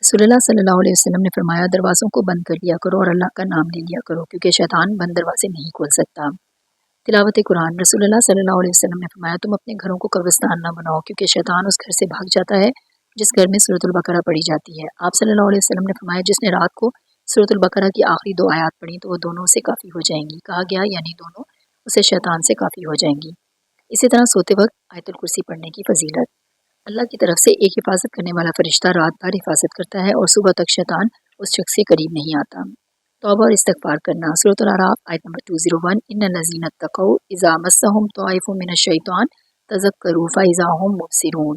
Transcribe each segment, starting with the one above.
रसूल अल्लाह सल्लल्लाहु अलैहि वसल्लम ने फरमाया, दरवाज़ों को बंद कर लिया करो और अल्लाह का नाम ले लिया करो, क्योंकि शैतान बंद दरवाजे नहीं खोल सकता। तिलावत कुरान। रसूल अल्लाह सल्लल्लाहु अलैहि वसल्लम ने फरमाया, तुम अपने घरों को कब्रिस्तान न बनाओ, क्योंकि शैतान उस घर से भाग जाता है जिस घर में सूरतुल बकरा पढ़ी जाती है। आप सल्लल्लाहु अलैहि वसल्लम ने फरमाया, जिसने रात को सूरतुल बकरा की आखिरी 2 आयत पढ़ी तो वो दोनों से काफ़ी हो जाएंगी। कहा गया यानी दोनों उसे शैतान से काफ़ी हो जाएंगी। इसी तरह सोते वक्त आयतुल कुर्सी पढ़ने की फजीलत। अल्लाह की तरफ से एक हिफाजत करने वाला फरिश्ता रात भर हिफाजत करता है और सुबह तक शैतान उस शख्स के करीब नहीं आता। तौबा और इस्तगफार करना। सूरह अल-अराफ आयत नंबर 201, इन्नल्लज़ीना तक़ौ इज़ा मस्सहुम ताइफुम मिनश-शैतान तज़क्करू फ़इज़ा हुम मुबसिरून।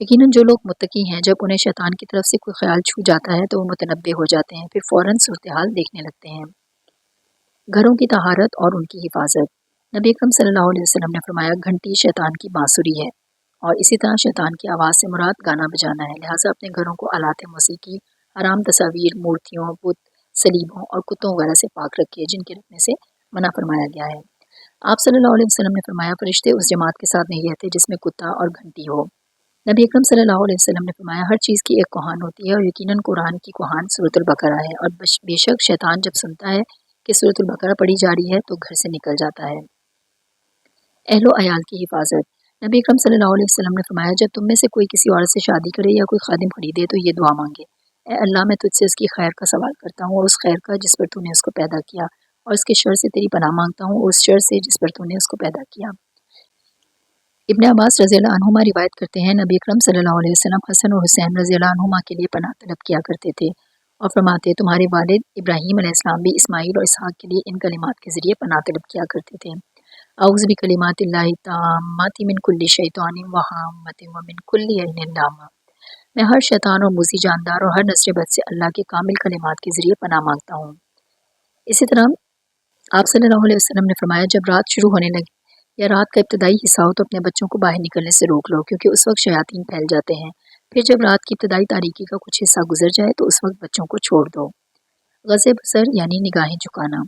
यकीनन जो लोग मुत्तकी हैं, जब उन्हें शैतान की तरफ से कोई ख्याल छू जाता है तो वो मुतनब्बे हो जाते हैं, फिर फ़ौरन सूरत हाल देखने लगते हैं। घरों की तहारत और उनकी हिफाजत। नबी अकरम सल्लल्लाहु अलैहि वसल्लम ने फरमाया, घंटी शैतान की बांसुरी है और इसी तरह शैतान की आवाज़ से मुराद गाना बजाना है। लिहाजा अपने घरों को आलात मौसीकी, हराम तस्वीर, मूर्तियों, बुत, सलीबों और कुत्तों वगैरह से पाक रखिए जिनके रखने से मना फरमाया गया है। आप सल्लल्लाहु अलैहि वसल्लम ने फरमाया, फरिश्ते उस जमात के साथ नहीं रहते जिसमें कुत्ता और घंटी हो। नबी अकरम सल्लल्लाहु अलैहि वसल्लम ने फरमाया, हर चीज़ की एक कुहान होती है और यकीनन कुरान की कुहान सूरतुल बकरा है, और बेशक शैतान जब सुनता है कि सूरतुल बकरा पढ़ी जा रही है तो घर से निकल जाता है। अहलो अयाल की हिफाजत। नबी अकरम सल्लल्लाहु अलैहि वसल्लम ने फरमाया, जब तुम में से कोई किसी औरत से शादी करे या कोई खादिम खरीदे तो ये दुआ मांगे, ए अल्लाह, मैं तुझसे उसकी खैर का सवाल करता हूँ और उस खैर का जिस पर तूने उसको पैदा किया, और उसके शर से तेरी पनाह मांगता हूँ और उस शर से जिस पर तूने उसको पैदा किया। इब्ने अब्बास रज़ियल्लाहु अन्हुमा रिवायत करते हैं, नबी अकरम सल्लल्लाहु अलैहि वसल्लम हसन और हुसैन रज़ियल्लाहु अन्हुमा के लिए पनाह तलब किया करते थे और फरमाते, तुम्हारे वालिद इब्राहीम अलैहिस्सलाम भी इस्माईल और इसहाक के लिए इन कलिमात के ज़रिए पनाह तलब किया करते थे। औज़ु बिकलिमातिल्लाहि ताम्माति मिन कुल्लि शैतानिन व हाम्मतिन व मिन कुल्लि ऐनिन लामा। मैं हर शैतान और मूसी जानदार और हर नस्र बद से अल्लाह के कामिल कलिमात के ज़रिए पनाह मांगता हूँ। इसी तरह आप सल्लल्लाहु अलैहि वसल्लम ने फरमाया, जब रात शुरू होने लगे या रात का इब्तदाई हिस्सा हो तो अपने बच्चों को बाहर निकलने से रोक लो, क्योंकि उस वक्त शयातीन फैल जाते हैं। फिर जब रात की इब्तदाई तारीकी का कुछ हिस्सा गुजर जाए तो उस वक्त बच्चों को छोड़ दो। गज़े बसर यानी निगाहें झुकाना।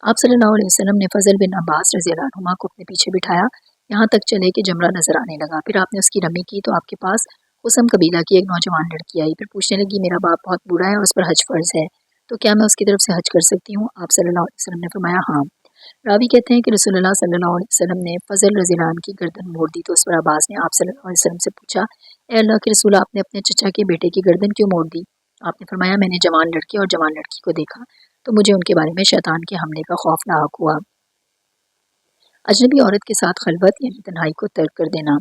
आप सल्लल्लाहु अलैहि वसल्लम ने फजल बिन अब्बास रज़ियल्लाहु अन्हुमा को अपने पीछे बिठाया, यहाँ तक चले कि जमरा नजर आने लगा। फिर आपने उसकी रमी की तो आपके पास हुसम कबीला की एक नौजवान लड़की आई। फिर पूछने लगी, मेरा बाप बहुत बूढ़ा है और उस पर हज फर्ज है, तो क्या मैं उसकी तरफ से हज कर सकती हूँ? आप सल्लल्लाहु अलैहि वसल्लम ने फरमाया, हाँ। रावी कहते हैं कि रसूलुल्लाह सल्लल्लाहु अलैहि वसल्लम ने फजल रज़ियल्लाहु अन्हु की गर्दन मोड़ दी तो उस पर अब्बास ने आप सल्लल्लाहु अलैहि वसल्लम से पूछा, ए अल्लाह के रसूल, आपने अपने चचा के बेटे की गर्दन क्यों मोड़ दी? आपने फरमाया, मैंने जवान लड़के और जवान लड़की को देखा तो मुझे उनके बारे में शैतान के हमले का खौफ लाहक हुआ। अजनबी औरत के साथ खलवत यानी तन्हाई को तर्क कर देना।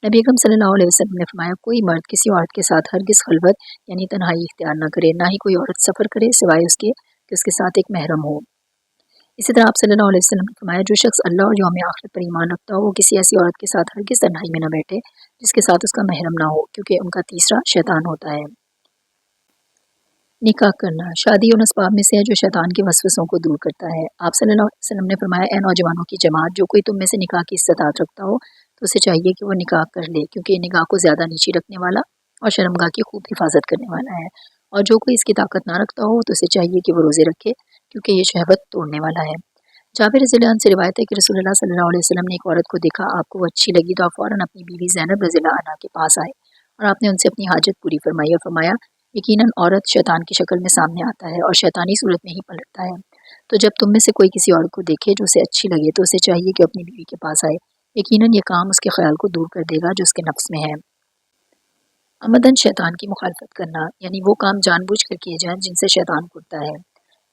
नबी अकरम सल्लल्लाहु अलैहि वसल्लम ने फरमाया, कोई मर्द किसी औरत के साथ हरगिज़ खलवत यानी तन्हाई इख्तियार न करे, ना ही कोई औरत सफ़र करे सिवाय उसके कि उसके साथ एक महरम हो। इसी तरह आप सल्लल्लाहु अलैहि वसल्लम ने फरमाया, जो शख्स अल्लाह और यौम आखिरत पर ईमान रखता हो वो किसी ऐसी औरत के साथ हरगिज़ तन्हाई में न बैठे जिसके साथ उसका महरम ना हो, क्योंकि उनका तीसरा शैतान होता है। निकाह करना शादी उन असबाब में से है जो शैतान के वसवसों को दूर करता है। आप सल्लल्लाहु अलैहि वसल्लम ने फरमाया, ए नौजवानों की जमात, जो कोई तुम में से निकाह की इस्तात रखता हो तो उसे चाहिए कि वो निकाह कर ले, क्योंकि निकाह को ज़्यादा नीची रखने वाला और शर्मगाह की खूब हिफाजत करने वाला है। और जो कोई इसकी ताकत ना रखता हो तो उसे चाहिए कि वो रोज़े रखे, क्योंकि ये शहवत तोड़ने वाला है। जाबिर रज़ियल्लाहु अन्हु से रिवायत है कि रसूलुल्लाह सल्लल्लाहु अलैहि वसल्लम ने एक औरत को देखा, आपको वो अच्छी लगी तो आप फ़ौरन अपनी बीवी ज़ैनब रज़ियल्लाहु अन्हा के पास आए और आपने उनसे अपनी हाजत पूरी फरमाई और फरमाया, यकीनन औरत शैतान की शक्ल में सामने आता है और शैतानी सूरत में ही पलटता है। तो जब तुम में से कोई किसी औरत को देखे जो उसे अच्छी लगे तो उसे चाहिए कि अपनी बीवी के पास आए, यकीनन ये काम उसके ख्याल को दूर कर देगा जो उसके नफ्स में है। अमदन शैतान की मुखालफत करना यानी वो काम जानबूझ कर किए जाएं जिनसे शैतान कुटता है।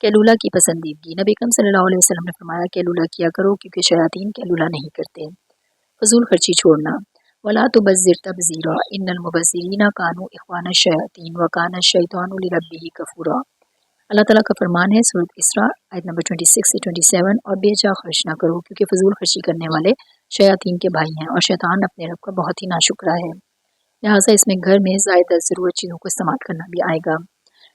कैलूला की पसंदीदगी। नबी अकरम सल्लल्लाहु अलैहि वसल्लम ने फरमाया, कैलूला किया करो क्योंकि शयातीन कैलूला नहीं करते। फजूल खर्ची छोड़ना। वला तुबज़्ज़िर तबज़ीरा इन्नल मुबज़्ज़िरीना कानू इख्वान शयातीन व कान शैतानु लिरब्बिही कफूरा। अल्लाह ताला का फरमान है, सूरत इसरा आयत नंबर 26 से 27, और बेजा खर्च ना करो क्योंकि फजूल खर्ची करने वाले शयातीन के भाई हैं और शैतान अपने रब का बहुत ही नाशुक्रा है। लिहाजा इसमें घर में ज़ायदा ज़रूरत चीज़ों को इस्तेमाल करना भी आएगा।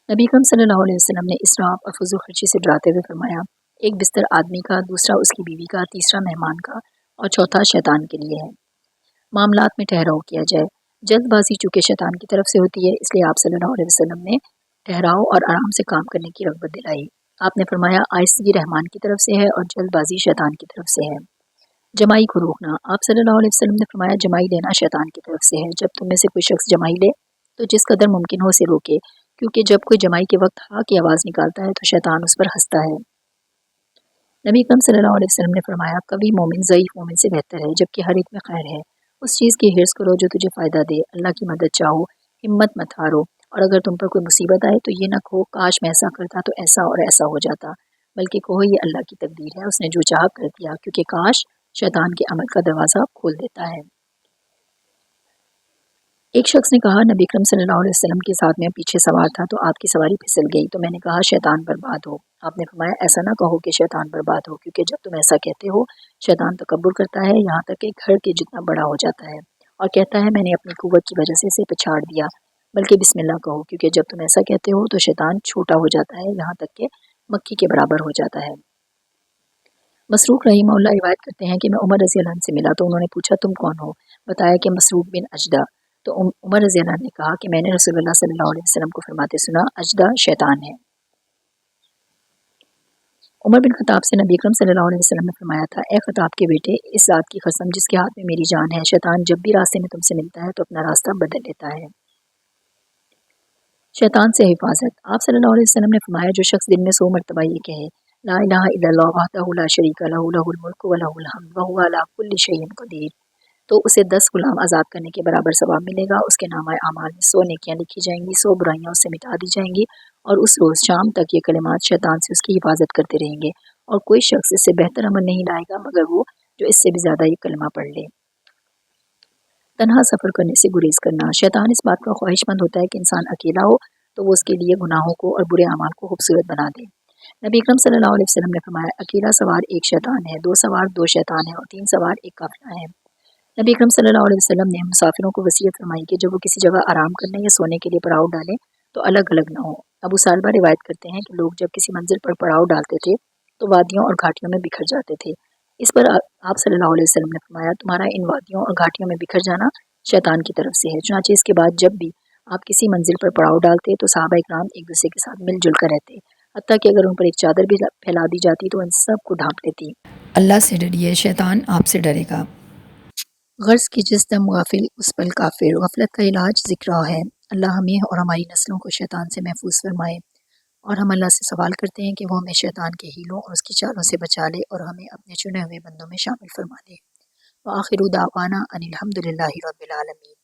नबी अकरम सल्लल्लाहु अलैहि वसल्लम ने इसराफ और फजूल खर्ची से डराते हुए फरमाया, एक बिस्तर आदमी का, दूसरा उसकी बीवी का, तीसरा मेहमान का और चौथा शैतान के लिए है। मामलात में ठहराव किया जाए। जल्दबाजी चूँकि शैतान की तरफ से होती है, इसलिए आप सल्लल्लाहु अलैहि वसल्लम ने ठहराव और आराम से काम करने की रग़बत दिलाई। आपने फरमाया, आहिस्तगी रहमान की तरफ से है और जल्दबाजी शैतान की तरफ से है। जमाई को रोकना। आप सल्लल्लाहु अलैहि वसल्लम ने फरमाया, जमाई लेना शैतान की तरफ से है। जब तुम में से कोई शख्स जमाई ले तो जिस कदर मुमकिन हो उसे रोके, क्योंकि जब कोई जमाई के वक्त हाँ की आवाज़ निकालता है तो शैतान उस पर हंसता है। नबी अकरम सल्लल्लाहु अलैहि वसल्लम ने फरमाया, कभी मोमिन ज़ईफ़ मोमिन से बेहतर है, जबकि हर एक में खैर है। उस चीज़ की हिर्स करो जो तुझे फ़ायदा दे, अल्लाह की मदद चाहो, हिम्मत मत हारो, और अगर तुम पर कोई मुसीबत आए तो ये न कहो काश मैं ऐसा करता तो ऐसा और ऐसा हो जाता, बल्कि कहो ये अल्लाह की तकदीर है, उसने जो चाहा कर दिया, क्योंकि काश शैतान के अमल का दरवाज़ा खोल देता है। एक शख्स ने कहा, नबी अकरम सल्लल्लाहु अलैहि वसल्लम के साथ मैं पीछे सवार था तो आपकी सवारी फिसल गई, तो मैंने कहा शैतान बर्बाद हो। आपने फरमाया, ऐसा ना कहो कि शैतान बर्बाद हो, क्योंकि जब तुम ऐसा कहते हो शैतान तकब्बुर करता है, यहाँ तक कि घर के जितना बड़ा हो जाता है और कहता है मैंने अपनी कुव्वत की वजह से इसे पछाड़ दिया। बल्कि बिस्मिल्लाह कहो, क्योंकि जब तुम ऐसा कहते हो तो शैतान छोटा हो जाता है, यहाँ तक कि मक्खी के बराबर हो जाता है। मसरूक रहीमहुल्लाह रिवायत करते हैं कि मैं उमर रज़ी अल्लाह अन्हु से मिला तो उन्होंने पूछा तुम कौन हो? बताया कि मसरूक बिन अजदा। तो उमर रज़ी अल्लाह अन्हु ने कहा कि मैंने रसूलुल्लाह सल्लल्लाहु अलैहि वसल्लम को फरमाते सुना, अजदा शैतान है। उमर बिन खत्ताब से नबी अकरम सल्लल्लाहु अलैहि वसल्लम ने फरमाया था, ए खत्ताब के बेटे, इस ज़ात की कसम जिसके हाथ में मेरी जान है, शैतान जब भी रास्ते में तुमसे मिलता है तो अपना रास्ता बदल लेता है। शैतान से हिफाजत। आप सल्लल्लाहु अलैहि वसल्लम ने फरमाया, जो शख्स दिन में 100 मरतबा ये कहे, ला इलाहा इल्लल्लाह वहदहु ला शरीका लहु लहुल मुल्कु व लहुल हम्द व हुवा अला कुल्लि शैइन कदीर, तो उसे 10 गुलाम आज़ाद करने के बराबर सवाब मिलेगा। उसके नामा अमाल में 100 नेकियां लिखी जाएंगी, 100 बुराइयां उससे मिटा दी जाएंगी, और उस रोज़ शाम तक ये कलिमात शैतान से उसकी हिफाजत करते रहेंगे, और कोई शख्स इससे बेहतर अमल नहीं लाएगा मगर वो जो इससे भी ज़्यादा ये कलमा पढ़ ले। तन्हा सफ़र करने से गुरेज करना। शैतान इस बात का ख्वाहिशमंद होता है कि इंसान अकेला हो तो वो उसके लिए गुनाहों को और बुरे अमाल को खूबसूरत बना दे। नबी अकरम सल्लल्लाहु अलैहि वसल्लम ने फरमाया, अकेला सवार एक शैतान है, 2 सवार 2 शैतान है, और 3 सवार एक काफिला है। नबी अकरम सल्लल्लाहु अलैहि वसल्लम ने मुसाफिरों को वसीयत फरमाई कि जब वो किसी जगह आराम करने या सोने के लिए पड़ाव डालें तो अलग अलग ना हो। अबू सालबा रिवायत करते हैं कि लोग जब किसी मंजिल पर पड़ाव डालते थे तो वादियों और घाटियों में बिखर जाते थे। इस पर आप सल्लल्लाहु अलैहि वसल्लम ने फरमाया, तुम्हारा इन वादियों और घाटियों में बिखर जाना शैतान की तरफ से है। चुनांचे इसके बाद जब भी आप किसी मंजिल पर पड़ाव डालते तो सहाबा इकराम एक दूसरे के साथ मिलजुल कर रहते, हत्ता कि अगर उन पर एक चादर भी फैला दी जाती तो इन सब को ढांप लेती। अल्लाह से डरिए, शैतान आपसे डरेगा। गर्ज की जिस दम गाफिल उस पल काफिर। गफलत का इलाज ज़िक्र है। अल्लाह हमें और हमारी नस्लों को शैतान से महफूज फरमाए, और हम अल्लाह से सवाल करते हैं कि वो हमें शैतान के हीलों और उसकी चालों से बचा ले और हमें अपने चुने हुए बंदों में शामिल फरमा ले। व आखिरु दावाना अनिल हम्दुलिल्लाहि रब्बिल आलमीन।